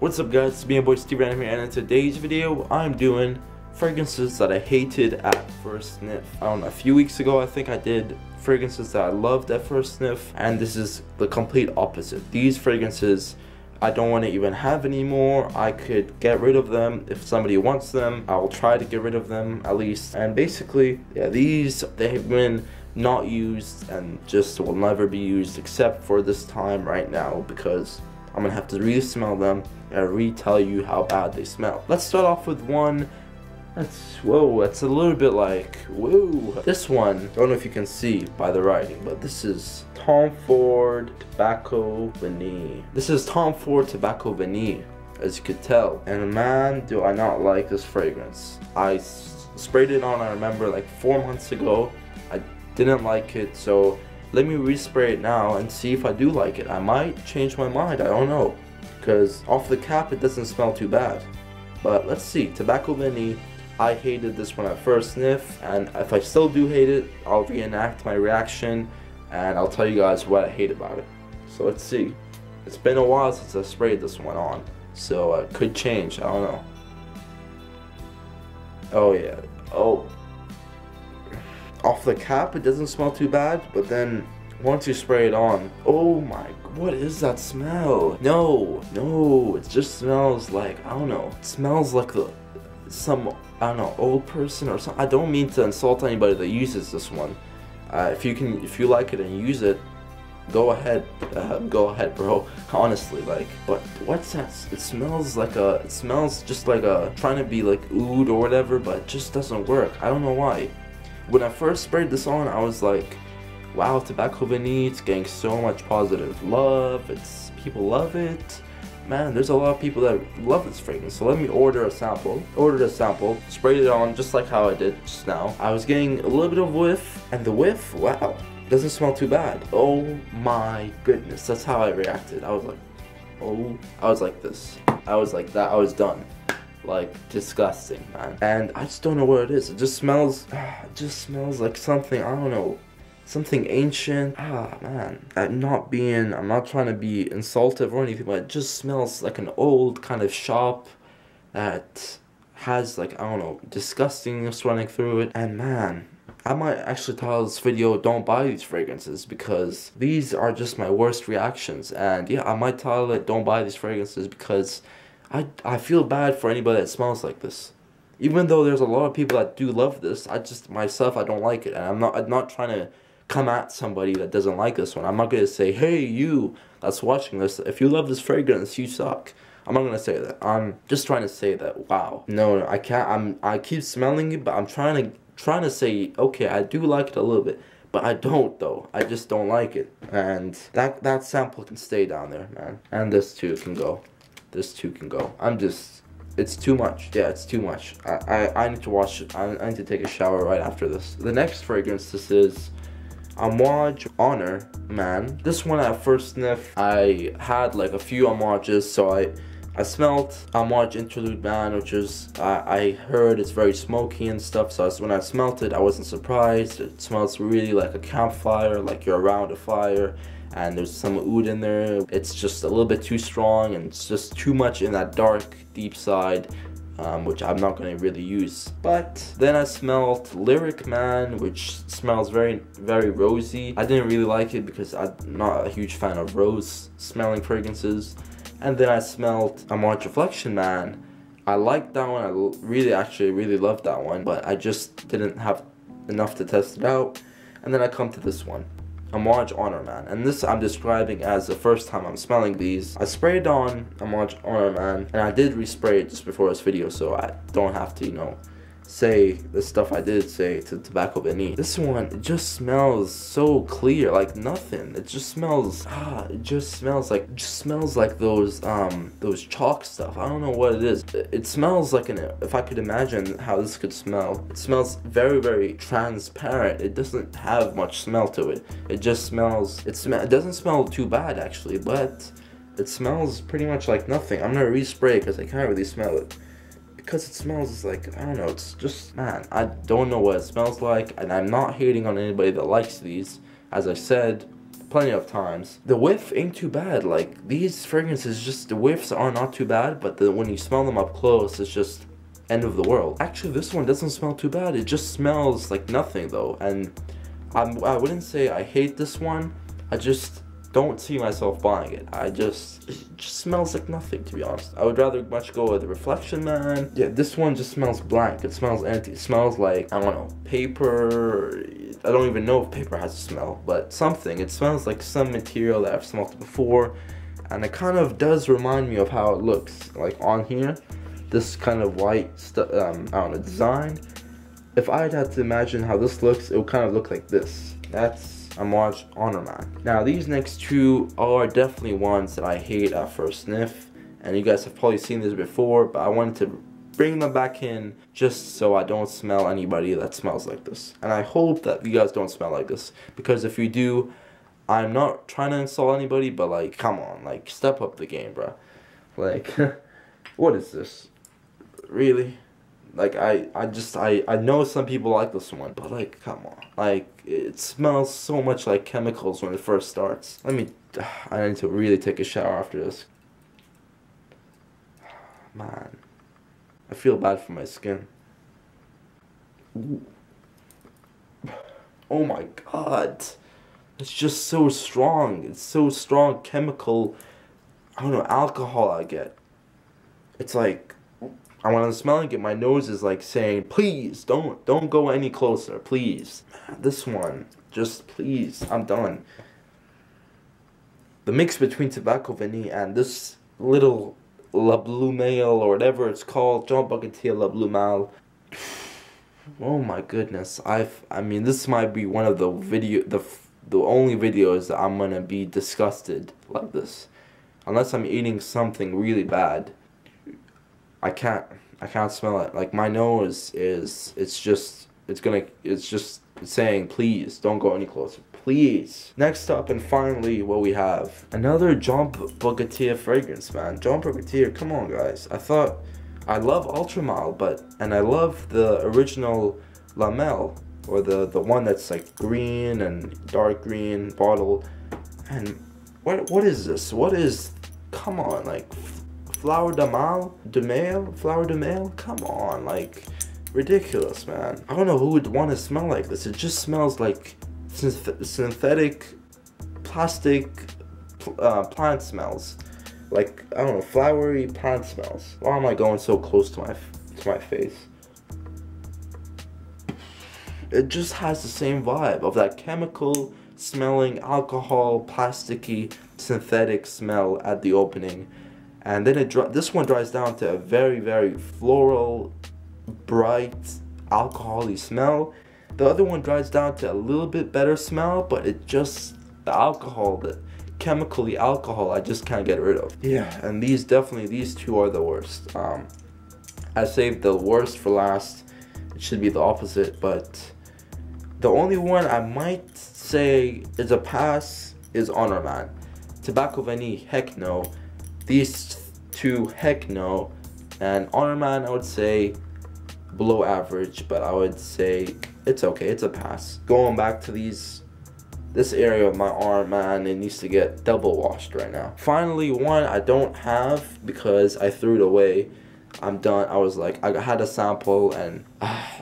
What's up guys, it's me, your boy SteveRandom here, and in today's video, I'm doing fragrances that I hated at first sniff. A few weeks ago, I think I did fragrances that I loved at first sniff, and this is the complete opposite. These fragrances, I don't want to even have anymore. I could get rid of them. If somebody wants them, I will try to get rid of them at least. And basically, yeah, they've been not used and just will never be used except for this time right now, because I'm gonna have to re-smell them and retell you how bad they smell. Let's start off with one that's a little bit like, whoa. This one, I don't know if you can see by the writing, but this is Tom Ford Tobacco Vanille. This is Tom Ford Tobacco Vanille, as you could tell. And man, do I not like this fragrance. I sprayed it on, I remember, like 4 months ago. I didn't like it, so let me respray it now and see if I do like it. I might change my mind, I don't know, because off the cap it doesn't smell too bad. But let's see. Tobacco Vanille, I hated this when I first sniff, and if I still do hate it, I'll reenact my reaction and I'll tell you guys what I hate about it. So let's see. It's been a while since I sprayed this one on, so it could change, I don't know. Oh yeah, oh. Off the cap it doesn't smell too bad, but then once you spray it on, oh my, what is that smell? No, it just smells like, I don't know, it smells like some, I don't know, old person or something. I don't mean to insult anybody that uses this one. If you like it and use it, go ahead, bro, honestly, like, but what's that? It smells just like trying to be like oud or whatever, but it just doesn't work. I don't know why. When I first sprayed this on, I was like, wow, Tobacco Vanille, it's getting so much positive love, people love it. Man, there's a lot of people that love this fragrance. So let me order a sample. Ordered a sample, sprayed it on just like how I did just now. I was getting a little bit of whiff, and the whiff, wow, doesn't smell too bad. Oh my goodness, that's how I reacted. I was like, oh, I was like this. I was like that, I was done. Like, disgusting, man. And I just don't know what it is. It just smells like something, I don't know, something ancient. Man, I'm not trying to be insultive or anything, but it just smells like an old kind of shop that has, like, I don't know, disgustingness running through it. And man, I might actually title this video "Don't Buy These Fragrances," because these are just my worst reactions. And yeah, I might title it "Don't Buy These Fragrances" because I feel bad for anybody that smells like this. Even though there's a lot of people that do love this, I don't like it. And I'm not trying to come at somebody that doesn't like this one. I'm not going to say, hey, you that's watching this, if you love this fragrance, you suck. I'm not going to say that. I'm just trying to say that, wow. No, I can't. I keep smelling it, but I'm trying to say, okay, I do like it a little bit. But I don't, though. I just don't like it. And that sample can stay down there, man. And this too can go. This too can go. It's too much. Yeah, it's too much. I need to wash it. I need to take a shower right after this. The next fragrance, this is Amouage Honor Man. This one at first sniff, I had like a few Amouages, so I smelled Amouage Interlude Man, which is, I heard it's very smoky and stuff, so when I smelt it, I wasn't surprised. It smells really like a campfire, like you're around a fire, and there's some oud in there. It's just a little bit too strong, and it's just too much in that dark, deep side, which I'm not going to really use. But then I smelled Lyric Man, which smells very, very rosy. I didn't really like it because I'm not a huge fan of rose smelling fragrances. And then I smelled Amouage Reflection Man. I liked that one. I actually really loved that one, but I just didn't have enough to test it out. And then I come to this one, Amouage Honor Man, and this I'm describing as the first time I'm smelling these. I sprayed on Amouage Honor Man, and I did respray it just before this video, so I don't have to, you know, say the stuff I did say to Tobacco Vanille. This one, it just smells so clear, like nothing. It just smells, it just smells like those chalk stuff. I don't know what it is. It smells like if I could imagine how this could smell, it smells very, very transparent. It doesn't have much smell to it. It just smells, it doesn't smell too bad actually, but it smells pretty much like nothing. I'm gonna respray it because I can't really smell it. Because it smells like, I don't know, it's just, man, I don't know what it smells like, and I'm not hating on anybody that likes these. As I said, plenty of times. The whiff ain't too bad. Like, these fragrances, just the whiffs are not too bad, but when you smell them up close, it's just end of the world. Actually, this one doesn't smell too bad. It just smells like nothing though, and I wouldn't say I hate this one. I just don't see myself buying it. It just smells like nothing, to be honest. I would rather much go with the Reflection Man. Yeah, this one just smells blank. It smells empty. It smells like, I don't know, paper. I don't even know if paper has a smell, but something. It smells like some material that I've smelled before, and it kind of does remind me of how it looks. Like on here, this kind of white I don't know, design. If I had to imagine how this looks, it would kind of look like this. That's a Mannn's Honor Man. Now these next two are definitely ones that I hate at first sniff, and you guys have probably seen this before, but I wanted to bring them back in just so I don't smell anybody that smells like this. And I hope that you guys don't smell like this, because if you do, I'm not trying to insult anybody, but like, come on, like, step up the game, bro. Like, what is this? Really? Like, I know some people like this one, but like, come on. Like, it smells so much like chemicals when it first starts. I need to really take a shower after this. Man, I feel bad for my skin. Ooh. Oh my god. It's just so strong. It's so strong chemical, I don't know, alcohol I get. It's like, and when I'm smelling it, my nose is like saying, please, don't go any closer, please. This one, just please, I'm done. The mix between tobacco vanille and this little La Blue Mail, or whatever it's called, Jean Bucketeer La Blue Mal. Oh my goodness, I mean, this might be one of the only videos that I'm gonna be disgusted like this. Unless I'm eating something really bad. I can't smell it. Like, my nose it's just saying, please don't go any closer, please. Next up, and finally, what we have, another Jean Bucketeer fragrance, man. Jean Bucketeer, come on guys. I love Ultra Mal, and I love the original Lamel, or the one that's like green and dark green bottle. And what is this? What is, come on, like, Flower de Mail? Flower de Mail? Come on, like, ridiculous, man. I don't know who would want to smell like this. It just smells like synthetic plastic plant smells. Like, I don't know, flowery plant smells. Why am I going so close to my face? It just has the same vibe of that chemical smelling, alcohol, plasticky, synthetic smell at the opening. And then this one dries down to a very, very floral, bright, alcohol-y smell. The other one dries down to a little bit better smell, but it just, the alcohol, the chemically alcohol, I just can't get rid of. Yeah, and these two are the worst. I saved the worst for last. It should be the opposite, but the only one I might say is a pass is Honor Man. Tobacco Vanille, heck no. These two, heck no. And Honor Man, I would say below average, but I would say it's okay, it's a pass. Going back to this area of my arm, man, it needs to get double washed right now. Finally, one I don't have because I threw it away. I'm done. I was like, I had a sample and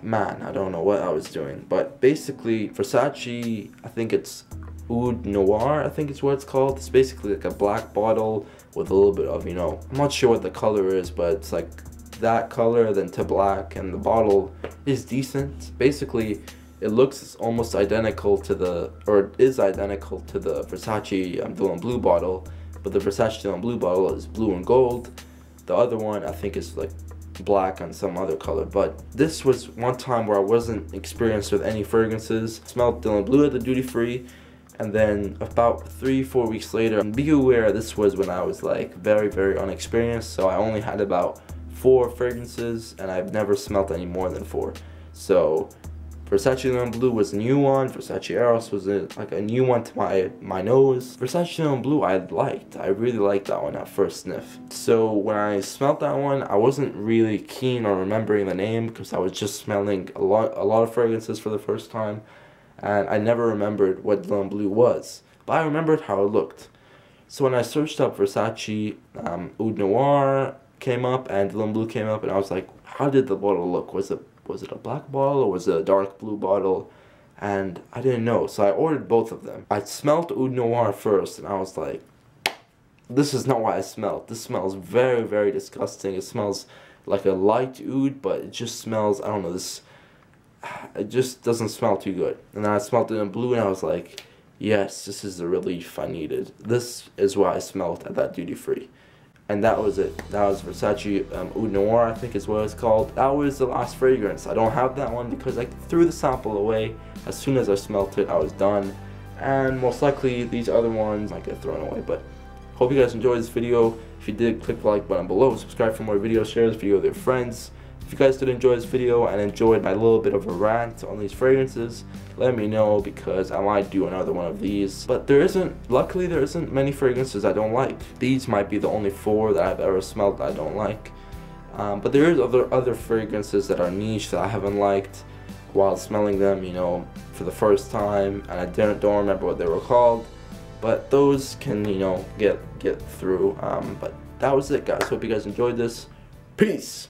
man, I don't know what I was doing. But basically, Versace, I think it's Oud Noir, I think it's what it's called. It's basically like a black bottle with a little bit of, you know, I'm not sure what the color is, but it's like that color then to black, and the bottle is decent. Basically, it looks almost identical to the, or it is identical to the Versace Dylan Blue bottle, but the Versace Dylan Blue bottle is blue and gold. The other one I think is like black and some other color. But this was one time where I wasn't experienced with any fragrances. Smelled Dylan Blue at the duty free, and then about 3-4 weeks later, and be aware this was when I was like very, very unexperienced, so I only had about 4 fragrances and I've never smelled any more than 4. So Versace Dylan Blue was a new one. Versace Eros was like a new one to my nose. Versace Dylan Blue I really liked that one at first sniff. So when I smelled that one, I wasn't really keen on remembering the name because I was just smelling a lot of fragrances for the first time, and I never remembered what Dylan Blue was. but I remembered how it looked. So when I searched up Versace Oud Noir came up and Dylan Blue came up, and I was like, how did the bottle look? Was it a black bottle or was it a dark blue bottle? And I didn't know, so I ordered both of them. I smelled Oud Noir first, and I was like, this is not what I smelled. This smells very, very disgusting. It smells like a light oud, but it just smells, I don't know, it just doesn't smell too good. And then I smelled it in blue, and I was like, yes, this is the relief I needed. This is what I smelled at that duty free. And that was it. That was Versace Oud Noir, I think is what it's called. That was the last fragrance. I don't have that one because I threw the sample away. As soon as I smelled it, I was done. And most likely, these other ones might get thrown away. But hope you guys enjoyed this video. If you did, click the like button below. Subscribe for more videos. Share this video with your friends. If you guys did enjoy this video and enjoyed my little bit of a rant on these fragrances, let me know because I might do another one of these. But luckily there isn't many fragrances I don't like. These might be the only 4 that I've ever smelled that I don't like. But there is other fragrances that are niche that I haven't liked while smelling them, you know, for the first time, and I don't remember what they were called. But those can, you know, get through. But that was it, guys. Hope you guys enjoyed this. Peace!